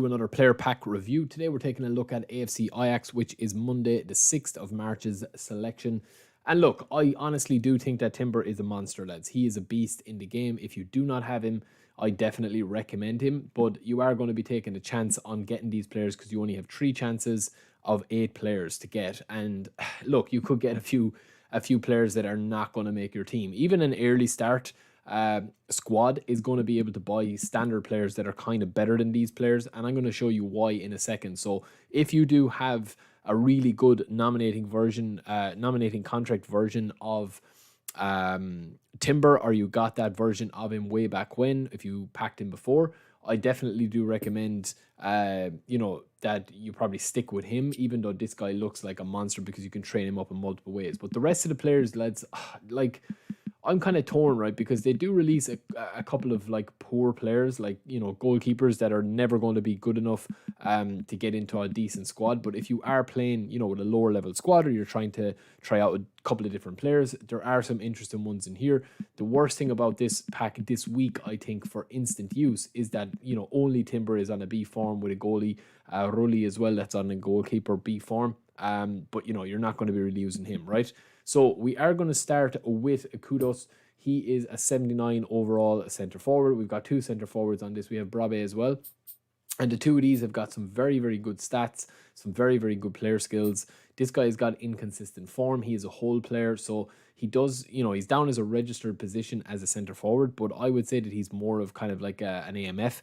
Another player pack review. Today we're taking a look at AFC Ajax, which is Monday the 6th of March's selection. And look, I honestly do think that Timber is a monster, lads. He is a beast in the game. If you do not have him, I definitely recommend him, but you are going to be taking a chance on getting these players because you only have 3 chances of 8 players to get. And look, you could get a few players that are not going to make your team. Even an early start squad is going to be able to buy standard players that are kind of better than these players, and I'm going to show you why in a second. So if you do have a really good nominating contract version of Timber, or you got that version of him way back when, if you packed him before, I definitely do recommend that you probably stick with him, even though this guy looks like a monster because you can train him up in multiple ways. But the rest of the players, lads, like, I'm kind of torn, right? Because they do release a couple of like poor players, like, goalkeepers that are never going to be good enough to get into a decent squad. But if you are playing, with a lower level squad, or you're trying to try out a couple of different players, there are some interesting ones in here. The worst thing about this pack this week, I think, for instant use is that, only Timber is on a B form with a goalie, Rulli as well, that's on a goalkeeper B form. But you're not going to be really using him, right? So we are going to start with Kudos. He is a 79 overall centre forward. We've got 2 centre forwards on this. We have Brabe as well. And the 2 of these have got some very, very good stats, some very, very good player skills. This guy has got inconsistent form. He is a whole player, so he does, he's down as a registered position as a centre forward, but I would say that he's more of kind of like an AMF,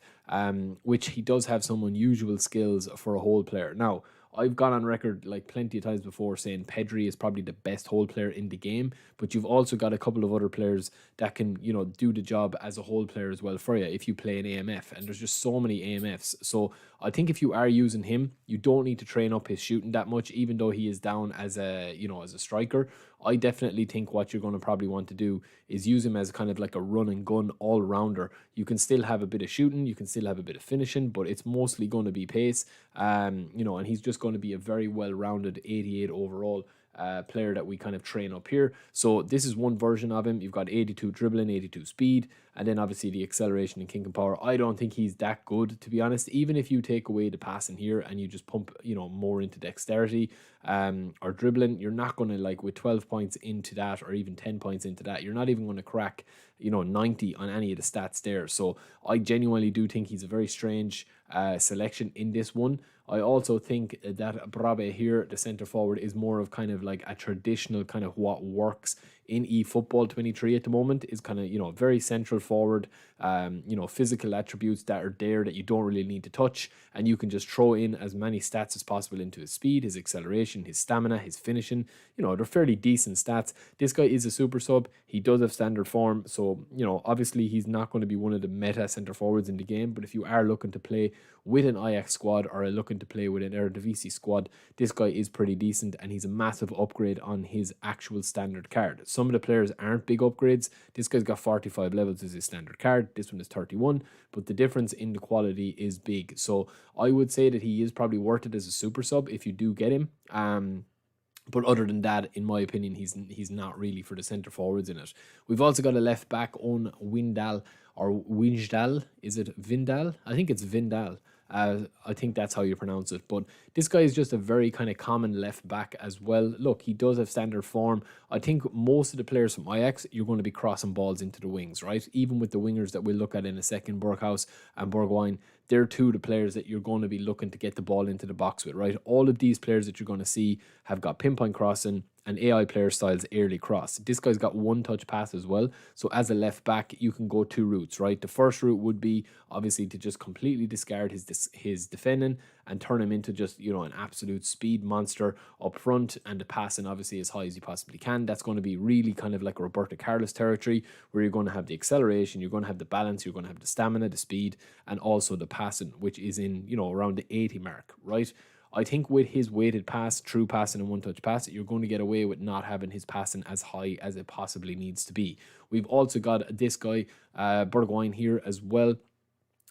which he does have some unusual skills for a whole player. Now, I've gone on record like plenty of times before saying Pedri is probably the best whole player in the game, but you've also got a couple of other players that can, do the job as a whole player as well for you if you play an AMF, and there's just so many AMFs. So I think if you are using him, you don't need to train up his shooting that much, even though he is down as a, as a striker. I definitely think what you're going to probably want to do is use him as kind of like a run and gun all-rounder. You can still have a bit of shooting, you can still have a bit of finishing, but it's mostly going to be pace. And he's just going to be a very well-rounded 88 overall player that we kind of train up here. So this is one version of him. You've got 82 dribbling, 82 speed, and then obviously the acceleration and kicking power. I don't think he's that good, to be honest. Even if you take away the passing here and you just pump, more into dexterity or dribbling, you're not going to, like, with 12 points into that, or even 10 points into that, you're not even going to crack 90 on any of the stats there. So I genuinely do think he's a very strange selection in this one. I also think that Brabe here, the centre forward, is more of kind of like a traditional kind of what works in eFootball 23 at the moment, is kind of, very central forward, physical attributes that are there that you don't really need to touch, and you can just throw in as many stats as possible into his speed, his acceleration, his stamina, his finishing. They're fairly decent stats. This guy is a super sub. He does have standard form, so, obviously he's not going to be one of the meta centre forwards in the game, but if you are looking to play with an Ajax squad or are looking to play with an Eredivisie squad, this guy is pretty decent, and he's a massive upgrade on his actual standard card. Some of the players aren't big upgrades. This guy's got 45 levels as his standard card. This one is 31, but the difference in the quality is big. So I would say that he is probably worth it as a super sub if you do get him. But other than that, in my opinion, he's not really for the centre forwards in it. We've also got a left back on Windal, or Wijndal. Is it Vindal? I think it's Vindal. I think that's how you pronounce it. But this guy is just a very kind of common left back as well. Look, he does have standard form. I think most of the players from Ajax, you're going to be crossing balls into the wings, right? Even with the wingers that we'll look at in a second, Berghuis and Bergwijn, they're 2 of the players that you're going to be looking to get the ball into the box with, right? All of these players that you're going to see have got pinpoint crossing and AI player styles early cross. This guy's got 1-touch pass as well. So as a left back, you can go 2 routes, right? The first route would be obviously to just completely discard his defending and turn him into just, an absolute speed monster up front, and the passing obviously as high as you possibly can. That's going to be really kind of like Roberto Carlos territory, where you're going to have the acceleration, you're going to have the balance, you're going to have the stamina, the speed, and also the passing, which is in, around the 80 mark, right? I think with his weighted pass, true passing and 1-touch pass, you're going to get away with not having his passing as high as it possibly needs to be. We've also got this guy, Bergwijn, here as well.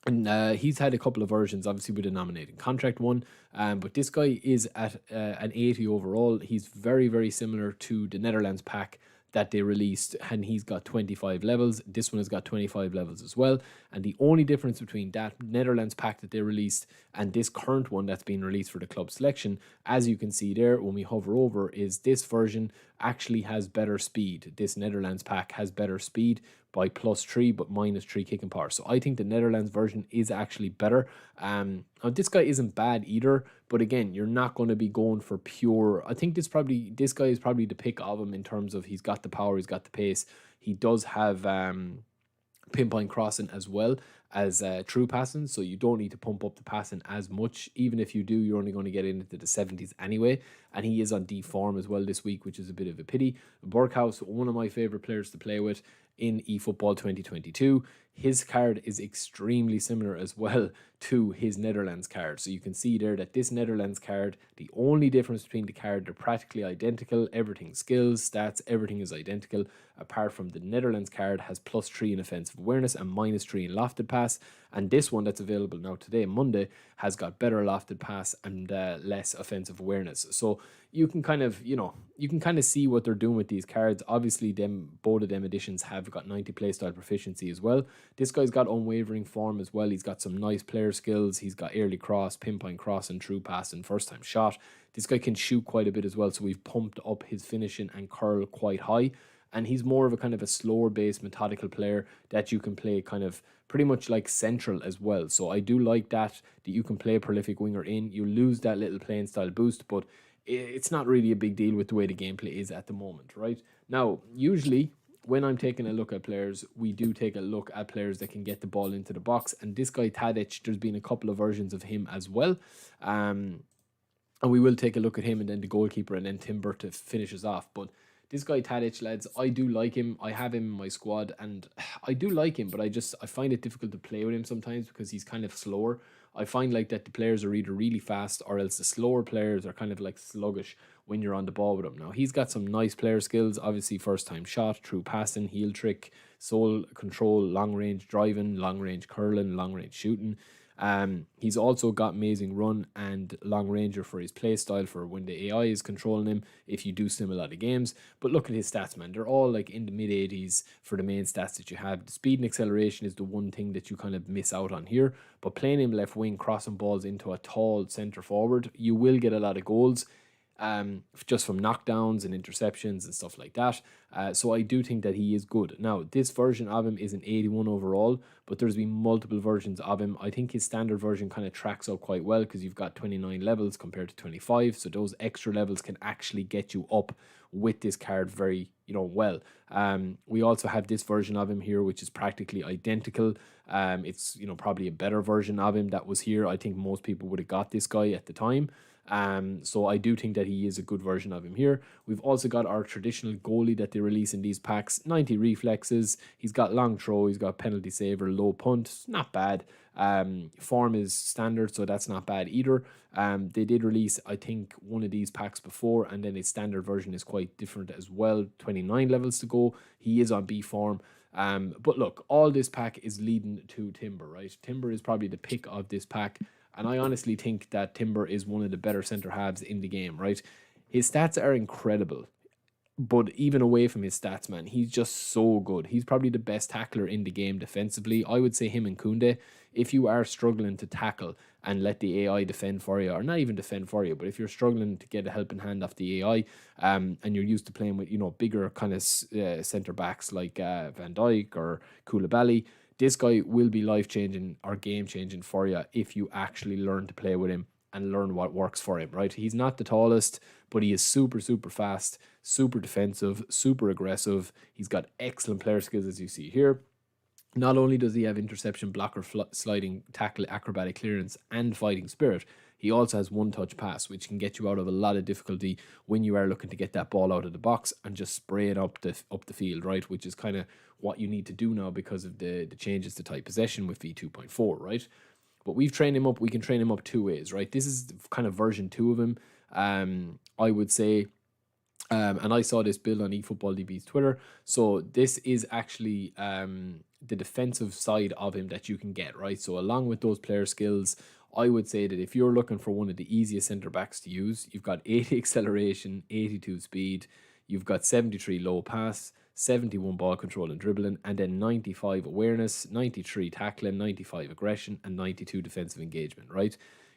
And he's had a couple of versions, obviously with a nominating contract one, but this guy is at an 80 overall. He's very, very similar to the Netherlands pack that they released, and he's got 25 levels. This one has got 25 levels as well. And the only difference between that Netherlands pack that they released and this current one that's been released for the club selection, as you can see there when we hover over, is this version actually has better speed. This Netherlands pack has better speed by +3 but -3 kicking power. So I think the Netherlands version is actually better. Now this guy isn't bad either, but again, you're not going to be going for pure. I think this guy is probably the pick of him in terms of he's got the power, he's got the pace. He does have pinpoint crossing as well as true passing, so you don't need to pump up the passing as much. Even if you do, you're only going to get into the 70s anyway. And he is on D form as well this week, which is a bit of a pity. Berghaus, one of my favorite players to play with in eFootball 2022. His card is extremely similar as well to his Netherlands card. So you can see there that this Netherlands card, the only difference between the card, they're practically identical. Everything, skills, stats, everything is identical, apart from the Netherlands card has +3 in offensive awareness and -3 in lofted pass. And this one that's available now today, Monday, has got better lofted pass and less offensive awareness. So you can kind of, you can kind of see what they're doing with these cards. Obviously, both of them editions have got 90 playstyle proficiency as well. This guy's got unwavering form as well. He's got some nice player skills. He's got early cross, pinpoint cross, and true pass and first time shot. This guy can shoot quite a bit as well, so we've pumped up his finishing and curl quite high. And he's more of a kind of a slower based methodical player that you can play kind of pretty much like central as well. So I do like that you can play a prolific winger in. You lose that little playing style boost, but it's not really a big deal with the way the gameplay is at the moment, right? Now, usually when I'm taking a look at players, we do take a look at players that can get the ball into the box. And this guy, Tadic, there's been a couple of versions of him as well. And we will take a look at him and then the goalkeeper and then Timber to finish us off. But this guy, Tadic, lads, I do like him. I have him in my squad and I do like him, but I find it difficult to play with him sometimes because he's kind of slower. I find like that the players are either really fast or else the slower players are kind of like sluggish when you're on the ball with him. Now, he's got some nice player skills, obviously first time shot, true passing, heel trick, soul control, long range driving, long range curling, long range shooting. He's also got amazing run and long ranger for his play style for when the AI is controlling him if you do sim a lot of games. But look at his stats, man. They're all like in the mid 80s for the main stats that you have. The speed and acceleration is the one thing that you kind of miss out on here. But playing him left wing, crossing balls into a tall centre forward, you will get a lot of goals. Just from knockdowns and interceptions and stuff like that. So I do think that he is good. Now, this version of him is an 81 overall, but there's been multiple versions of him. I think his standard version kind of tracks up quite well because you've got 29 levels compared to 25. So those extra levels can actually get you up with this card very, well. We also have this version of him here, which is practically identical. It's, probably a better version of him that was here. I think most people would have got this guy at the time. So I do think that he is a good version of him here. We've also got our traditional goalie that they release in these packs, 90 reflexes. He's got long throw, he's got penalty saver, low punt, not bad. Form is standard, so that's not bad either. They did release, I think, one of these packs before, and then its standard version is quite different as well. 29 levels to go. He is on B form. But look, all this pack is leading to Timber, right? Timber is probably the pick of this pack. And I honestly think that Timber is one of the better centre halves in the game, right? His stats are incredible. But even away from his stats, man, he's just so good. He's probably the best tackler in the game defensively. I would say him and Koundé. If you are struggling to tackle and let the AI defend for you, or not even defend for you, but if you're struggling to get a helping hand off the AI, and you're used to playing with, bigger kind of centre backs like Van Dijk or Koulibaly, this guy will be life-changing or game-changing for you if you actually learn to play with him and learn what works for him, right? He's not the tallest, but he is super, super fast, super defensive, super aggressive. He's got excellent player skills, as you see here. Not only does he have interception, blocker, sliding, tackle, acrobatic clearance, and fighting spirit, he also has one-touch pass, which can get you out of a lot of difficulty when you are looking to get that ball out of the box and just spray it up the field, right? Which is kind of what you need to do now because of the changes to tight possession with V2.4, right? But we've trained him up. We can train him up two ways, right? This is kind of version 2 of him, I would say. And I saw this build on eFootball DB's Twitter. So this is actually the defensive side of him that you can get, right? So along with those player skills, I would say that if you're looking for one of the easiest centre backs to use, you've got 80 acceleration, 82 speed, you've got 73 low pass, 71 ball control and dribbling, and then 95 awareness, 93 tackling, 95 aggression, and 92 defensive engagement, right?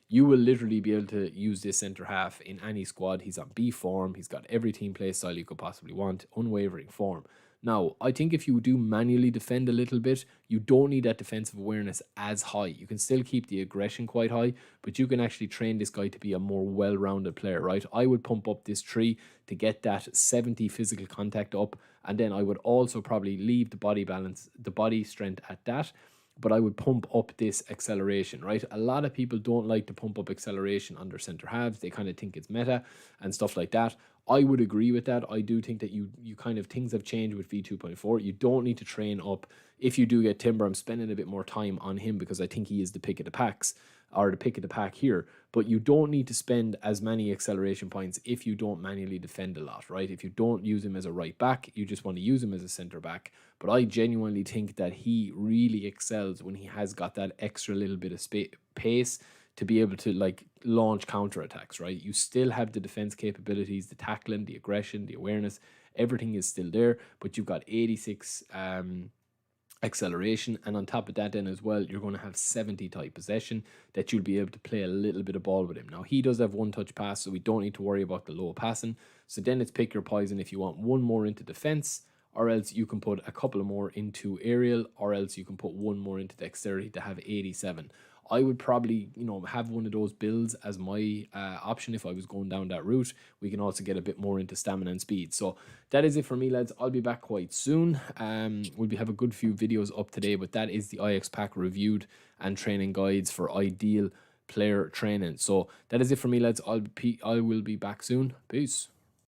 You will literally be able to use this centre half in any squad. He's on B form. He's got every team play style you could possibly want, unwavering form. Now, I think if you do manually defend a little bit, you don't need that defensive awareness as high. You can still keep the aggression quite high, but you can actually train this guy to be a more well-rounded player, right? I would pump up this tree to get that 70 physical contact up, and then I would also probably leave the body balance, the body strength at that, but I would pump up this acceleration, right? A lot of people don't like to pump up acceleration on their centre halves. They kind of think it's meta and stuff like that. I would agree with that. I do think that you kind of, things have changed with V2.4. You don't need to train up. If you do get Timber, I'm spending a bit more time on him because I think he is the pick of the packs, or the pick of the pack here. But you don't need to spend as many acceleration points if you don't manually defend a lot, right? If you don't use him as a right back, you just want to use him as a centre back. But I genuinely think that he really excels when he has got that extra little bit of pace to be able to like launch counter attacks, right? You still have the defense capabilities, the tackling, the aggression, the awareness, everything is still there, but you've got 86 acceleration, and on top of that then as well, you're going to have 70 type possession that you'll be able to play a little bit of ball with him. Now he does have one touch pass, so we don't need to worry about the low passing. So then it's pick your poison. If you want one more into defense, or else you can put a couple of more into aerial, or else you can put one more into dexterity to have 87. I would probably, have one of those builds as my option if I was going down that route. We can also get a bit more into stamina and speed. So that is it for me, lads. I'll be back quite soon. We'll have a good few videos up today, but that is the Ajax pack reviewed and training guides for ideal player training. So that is it for me, lads. I will be back soon. Peace.